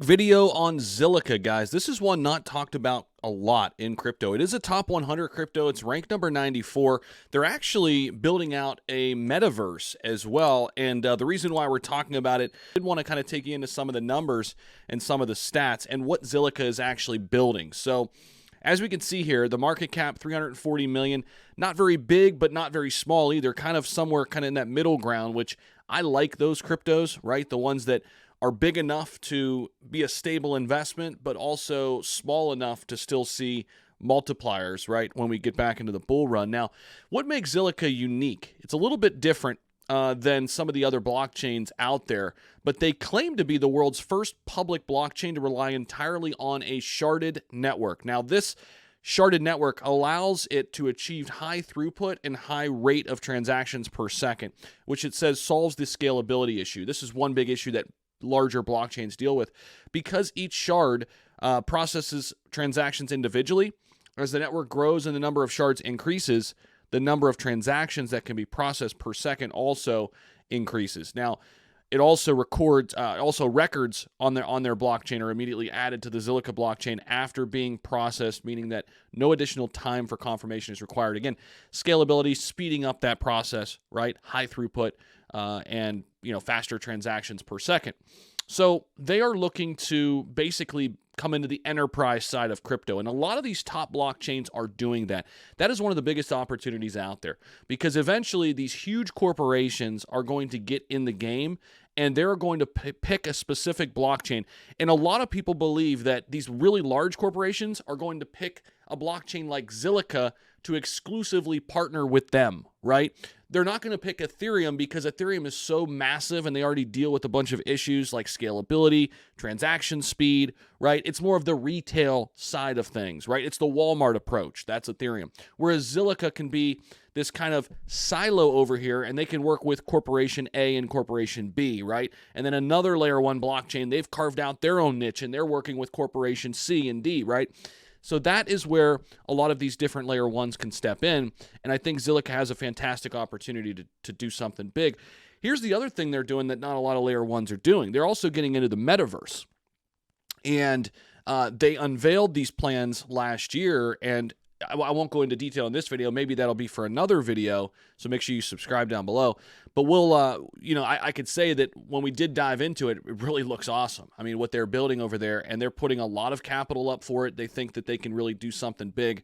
video on Zilliqa, guys. This is one not talked about a lot in crypto. It is a top 100 crypto. It's ranked number 94. They're actually building out a metaverse as well. And the reason why we're talking about it, I did want to kind of take you into some of the numbers and some of the stats and what Zilliqa is actually building. So as we can see here, the market cap, 340 million, not very big, but not very small either, kind of somewhere kind of in that middle ground, which I like those cryptos, right? The ones that are big enough to be a stable investment, but also small enough to still see multipliers, right, when we get back into the bull run. Now, what makes Zilliqa unique? It's a little bit different than some of the other blockchains out there, but they claim to be the world's first public blockchain to rely entirely on a sharded network. Now, this sharded network allows it to achieve high throughput and high rate of transactions per second, which it says solves the scalability issue. This is one big issue that larger blockchains deal with. Because each shard processes transactions individually, as the network grows and the number of shards increases, the number of transactions that can be processed per second also increases. Now, it also records, records on their blockchain are immediately added to the Zilliqa blockchain after being processed, meaning that no additional time for confirmation is required. Again, scalability, speeding up that process, right? High throughput and faster transactions per second. So they are looking to basically come into the enterprise side of crypto. And a lot of these top blockchains are doing that. That is one of the biggest opportunities out there because eventually these huge corporations are going to get in the game and they're going to pick a specific blockchain. And a lot of people believe that these really large corporations are going to pick a blockchain like Zilliqa to exclusively partner with them, right? They're not going to pick Ethereum because Ethereum is so massive and they already deal with a bunch of issues like scalability, transaction speed, right? It's more of the retail side of things, right? It's the Walmart approach. That's Ethereum. Whereas Zilliqa can be this kind of silo over here and they can work with Corporation A and Corporation B, right? And then another layer one blockchain, they've carved out their own niche and they're working with Corporation C and D, right? So that is where a lot of these different layer ones can step in. And I think Zilliqa has a fantastic opportunity to do something big. Here's the other thing they're doing that not a lot of layer ones are doing. They're also getting into the metaverse. And they unveiled these plans last year, and I won't go into detail in this video. Maybe that'll be for another video, so make sure you subscribe down below. But we'll, I could say that when we did dive into it, it really looks awesome. I mean, what they're building over there, and they're putting a lot of capital up for it. They think that they can really do something big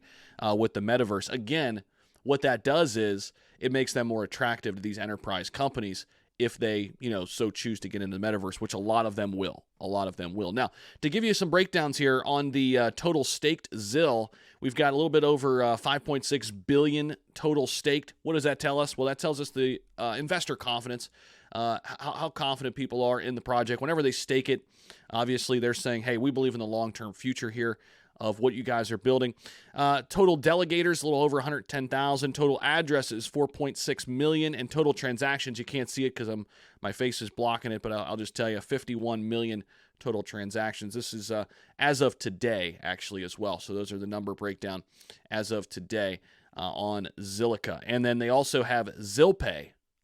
with the metaverse. Again, what that does is it makes them more attractive to these enterprise companies if they, so choose to get into the metaverse, which a lot of them will. A lot of them will. Now, to give you some breakdowns here on the total staked ZIL, we've got a little bit over 5.6 billion total staked. What does that tell us? Well, that tells us the investor confidence, how confident people are in the project. Whenever they stake it, obviously they're saying, hey, we believe in the long-term future here of what you guys are building. Total delegators, a little over 110,000. Total addresses, 4.6 million. And total transactions, you can't see it because my face is blocking it, but I'll just tell you, 51 million total transactions. This is as of today, actually, as well. So those are the number breakdown as of today on Zilliqa. And then they also have ZIL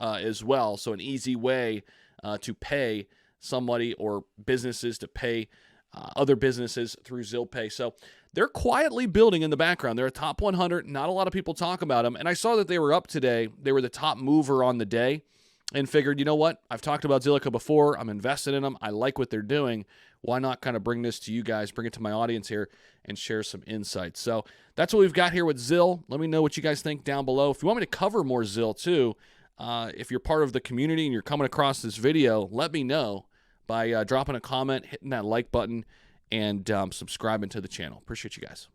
as well, so an easy way to pay somebody or businesses to pay other businesses through ZIL. So they're quietly building in the background. They're a top 100. Not a lot of people talk about them. And I saw that they were up today. They were the top mover on the day and figured, you know what? I've talked about Zilliqa before. I'm invested in them. I like what they're doing. Why not kind of bring this to you guys, bring it to my audience here and share some insights. So that's what we've got here with ZIL. Let me know what you guys think down below. If you want me to cover more ZIL too, if you're part of the community and you're coming across this video, let me know by dropping a comment, hitting that like button, and subscribing to the channel. Appreciate you guys.